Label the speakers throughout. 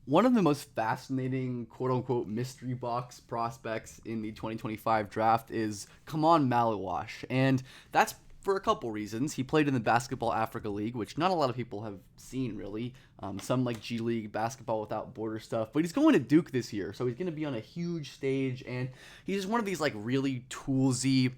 Speaker 1: One of the most fascinating quote unquote mystery box prospects in the 2025 draft is Khaman Maluach. And that's for a couple reasons. He played in the Basketball Africa League, which not a lot of people have seen really. Some like G League, Basketball Without Border stuff. But he's going to Duke this year, so he's going to be on a huge stage. And he's just one of these like really toolsy,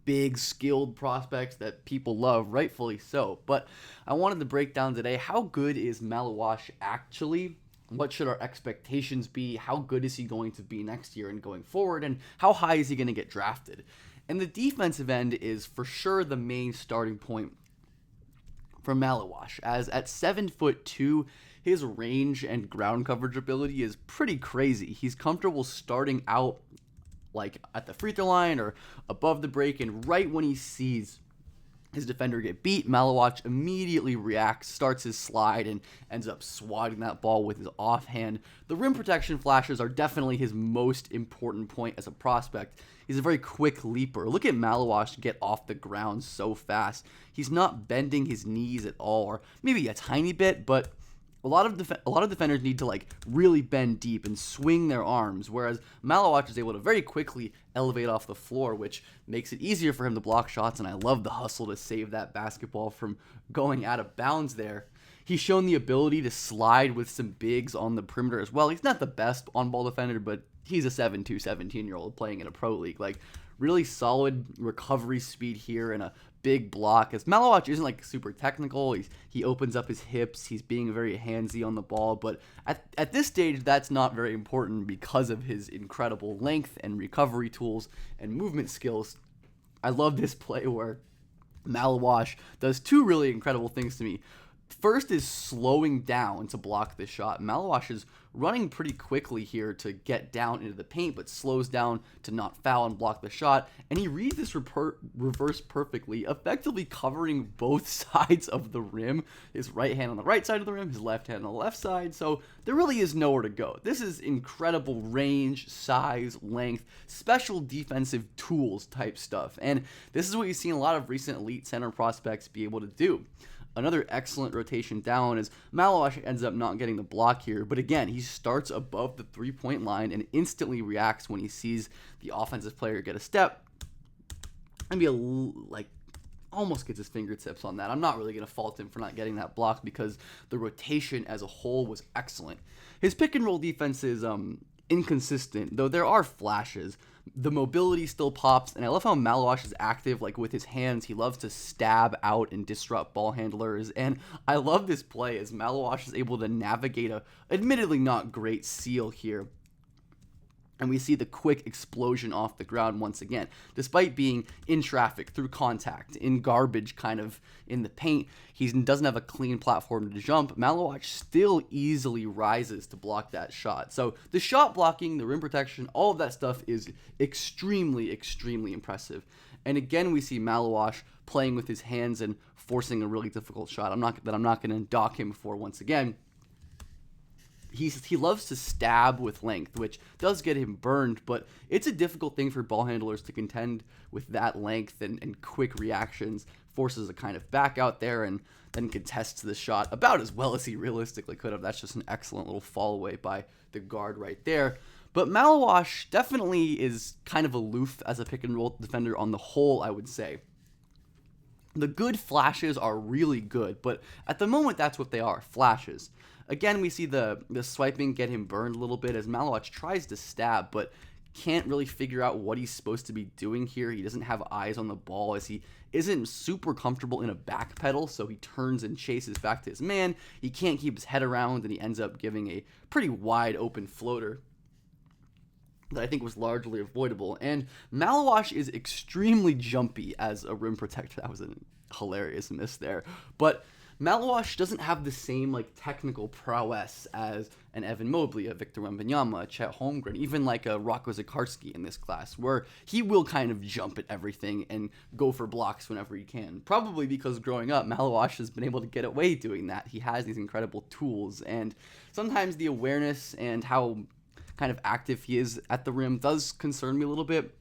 Speaker 1: big skilled prospects that people love, rightfully so. But I wanted to break down today, how good is Maluach actually? What should our expectations be? How good is he going to be next year and going forward? And how high is he going to get drafted? And the defensive end is for sure the main starting point for Maluach, as at 7'2", his range and ground coverage ability is pretty crazy. He's comfortable starting out like at the free throw line or above the break, and right when he sees his defender get beat, Maluach immediately reacts, starts his slide, and ends up swatting that ball with his offhand. The rim protection flashes are definitely his most important point as a prospect. He's a very quick leaper. Look at Maluach get off the ground so fast. He's not bending his knees at all, or maybe a tiny bit, but a lot of defenders need to like really bend deep and swing their arms, whereas Maluach is able to very quickly elevate off the floor, which makes it easier for him to block shots. And I love the hustle to save that basketball from going out of bounds there. He's shown the ability to slide with some bigs on the perimeter as well. He's not the best on-ball defender, but he's a 7'2", 17-year-old playing in a pro league. Like, really solid recovery speed here and a big block. As Maluach isn't like super technical, he opens up his hips. He's being very handsy on the ball, but at this stage, that's not very important because of his incredible length and recovery tools and movement skills. I love this play where Maluach does two really incredible things to me. First is slowing down to block the shot. Maluach is running pretty quickly here to get down into the paint, but slows down to not foul and block the shot. And he reads this reverse perfectly, effectively covering both sides of the rim. His right hand on the right side of the rim, his left hand on the left side. So there really is nowhere to go. This is incredible range, size, length, special defensive tools type stuff. And this is what you've seen a lot of recent elite center prospects be able to do. Another excellent rotation down is Maluach ends up not getting the block here, but again, he starts above the three-point line and instantly reacts when he sees the offensive player get a step and be almost gets his fingertips on that. I'm not really going to fault him for not getting that block because the rotation as a whole was excellent. His pick and roll defense is inconsistent, though there are flashes. The mobility still pops, and I love how Maluach is active, like with his hands. He loves to stab out and disrupt ball handlers, and I love this play as Maluach is able to navigate a admittedly not great seal here. And we see the quick explosion off the ground once again. Despite being in traffic, through contact, in garbage kind of in the paint, he doesn't have a clean platform to jump. Maluach still easily rises to block that shot. So the shot blocking, the rim protection, all of that stuff is extremely, extremely impressive. And again, we see Maluach playing with his hands and forcing a really difficult shot. I'm not going to dock him for once again. He loves to stab with length, which does get him burned, but it's a difficult thing for ball handlers to contend with that length and quick reactions. Forces a kind of back out there and then contests the shot about as well as he realistically could have. That's just an excellent little fall away by the guard right there. But Maluach definitely is kind of aloof as a pick and roll defender on the whole, I would say. The good flashes are really good, but at the moment that's what they are, flashes. Again, we see the swiping get him burned a little bit as Maluach tries to stab, but can't really figure out what he's supposed to be doing here. He doesn't have eyes on the ball as he isn't super comfortable in a back pedal, so he turns and chases back to his man. He can't keep his head around, and he ends up giving a pretty wide open floater that I think was largely avoidable. And Maluach is extremely jumpy as a rim protector. That was a hilarious miss there. But Maluach doesn't have the same like technical prowess as an Evan Mobley, a Victor Wembanyama, a Chet Holmgren, even like a Rocco Zikarsky in this class, where he will kind of jump at everything and go for blocks whenever he can. Probably because growing up, Maluach has been able to get away doing that. He has these incredible tools, and sometimes the awareness and how kind of active he is at the rim does concern me a little bit.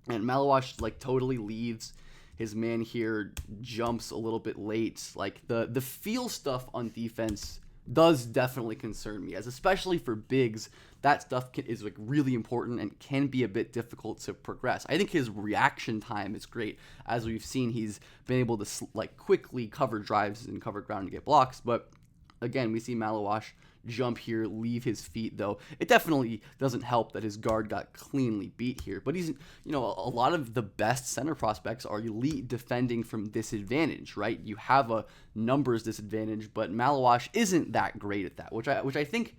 Speaker 1: And Maluach like totally leaves his man here, jumps a little bit late. Like the feel stuff on defense does definitely concern me, as especially for bigs, that stuff is like really important and can be a bit difficult to progress. I think his reaction time is great. As we've seen, he's been able to like quickly cover drives and cover ground and get blocks, but again, we see Maluach jump here, leave his feet, though. It definitely doesn't help that his guard got cleanly beat here. But he's, a lot of the best center prospects are elite defending from disadvantage, right? You have a numbers disadvantage, but Maluach isn't that great at that, which I think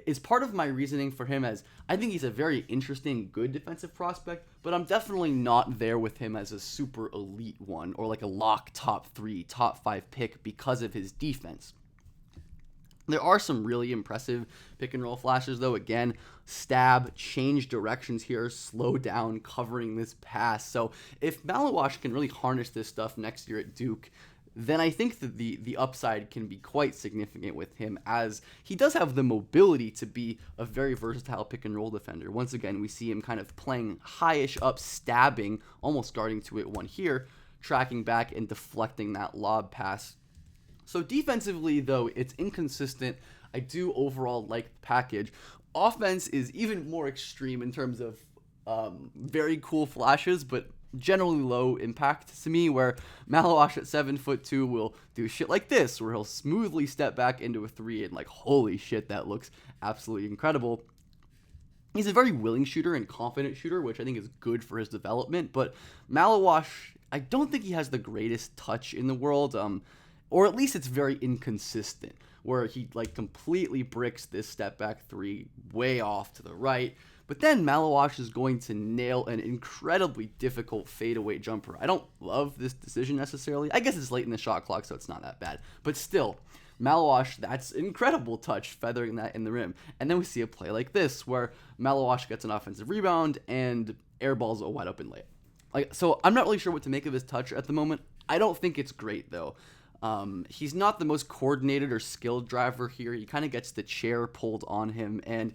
Speaker 1: is part of my reasoning for him, as I think he's a very interesting, good defensive prospect, but I'm definitely not there with him as a super elite one or like a lock top 3, top 5 pick because of his defense. There are some really impressive pick and roll flashes, though. Again, stab, change directions here, slow down, covering this pass. So if Maluach can really harness this stuff next year at Duke, then I think that the upside can be quite significant with him, as he does have the mobility to be a very versatile pick and roll defender. Once again, we see him kind of playing high-ish up, stabbing, almost guarding to it one here, tracking back and deflecting that lob pass. So defensively, though, it's inconsistent. I do overall like the package. Offense is even more extreme in terms of very cool flashes, but generally low impact to me, where Maluach at 7'2" will do shit like this, where he'll smoothly step back into a 3 and like, holy shit, that looks absolutely incredible. He's a very willing shooter and confident shooter, which I think is good for his development, but Maluach, I don't think he has the greatest touch in the world, or at least it's very inconsistent, where he like completely bricks this step back 3 way off to the right. But then Maluach is going to nail an incredibly difficult fadeaway jumper. I don't love this decision necessarily. I guess it's late in the shot clock, so it's not that bad. But still, Maluach, that's incredible touch, feathering that in the rim. And then we see a play like this, where Maluach gets an offensive rebound and airballs a wide open layup. So I'm not really sure what to make of his touch at the moment. I don't think it's great, though. He's not the most coordinated or skilled driver here. He kind of gets the chair pulled on him, and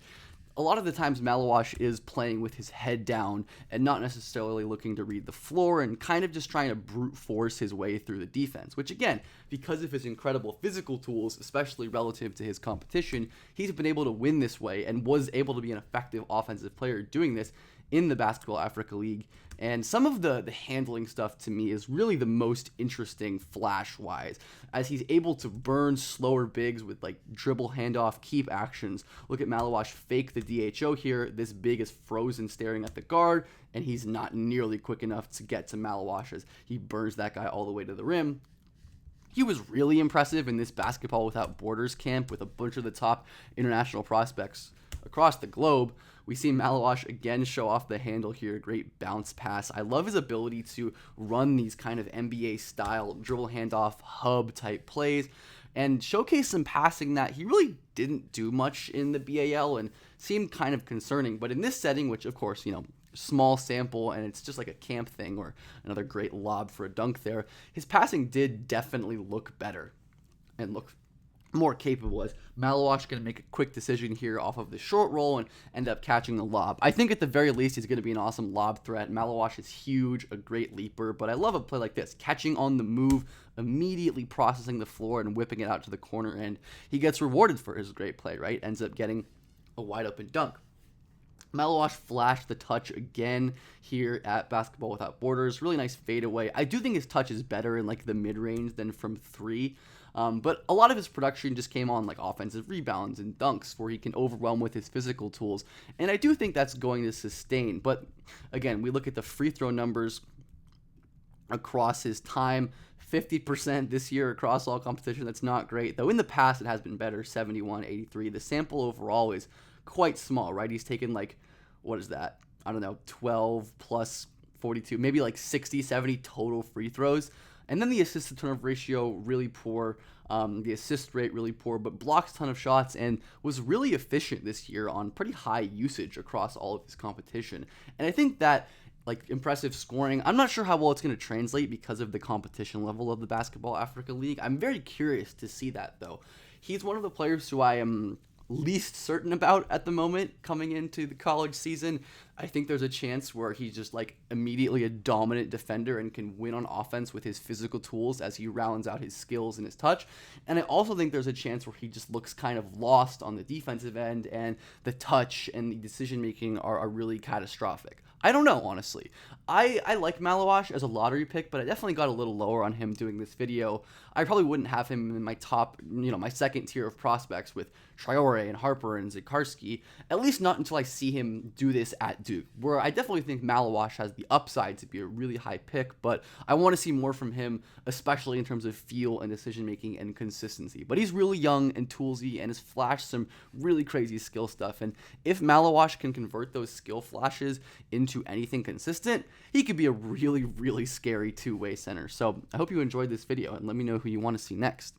Speaker 1: a lot of the times Maluach is playing with his head down and not necessarily looking to read the floor, and kind of just trying to brute force his way through the defense, which again, because of his incredible physical tools, especially relative to his competition, he's been able to win this way and was able to be an effective offensive player doing this in the Basketball Africa League. And some of the handling stuff to me is really the most interesting flash-wise, as he's able to burn slower bigs with like dribble handoff, keep actions. Look at Maluach fake the DHO here. This big is frozen staring at the guard, and he's not nearly quick enough to get to Maluach as he burns that guy all the way to the rim. He was really impressive in this Basketball Without Borders camp with a bunch of the top international prospects across the globe. We see Maluach again show off the handle here. Great bounce pass. I love his ability to run these kind of NBA-style dribble handoff hub type plays and showcase some passing that he really didn't do much in the BAL and seemed kind of concerning. But in this setting, which of course, small sample and it's just like a camp thing, or another great lob for a dunk there, his passing did definitely look better and look more capable, as Maluach going to make a quick decision here off of the short roll and end up catching the lob. I think at the very least he's going to be an awesome lob threat. Maluach is huge, a great leaper, but I love a play like this, catching on the move, immediately processing the floor and whipping it out to the corner, and he gets rewarded for his great play, right? Ends up getting a wide open dunk. Maluach flashed the touch again here at Basketball Without Borders. Really nice fadeaway. I do think his touch is better in like the mid-range than from 3. But a lot of his production just came on like offensive rebounds and dunks, where he can overwhelm with his physical tools. And I do think that's going to sustain. But again, we look at the free throw numbers across his time. 50% this year across all competition. That's not great. Though in the past it has been better, 71, 83. The sample overall is quite small, right? He's taken like, what is that? I don't know, 12 plus 42, maybe like 60, 70 total free throws. And then the assist to turnover ratio, really poor. The assist rate, really poor, but blocks a ton of shots and was really efficient this year on pretty high usage across all of his competition. And I think that, like, impressive scoring, I'm not sure how well it's going to translate because of the competition level of the Basketball Africa League. I'm very curious to see that, though. He's one of the players who I am least certain about at the moment coming into the college season. I think there's a chance where he's just like immediately a dominant defender and can win on offense with his physical tools as he rounds out his skills and his touch. And I also think there's a chance where he just looks kind of lost on the defensive end, and the touch and the decision making are really catastrophic. I don't know, honestly. I like Maluach as a lottery pick, but I definitely got a little lower on him doing this video. I probably wouldn't have him in my top, my second tier of prospects with Traore and Harper and Zikarsky, at least not until I see him do this at Duke, where I definitely think Maluach has the upside to be a really high pick, but I want to see more from him, especially in terms of feel and decision-making and consistency. But he's really young and toolsy and has flashed some really crazy skill stuff, and if Maluach can convert those skill flashes into anything consistent, he could be a really, really scary two-way center. So I hope you enjoyed this video, and let me know who you want to see next.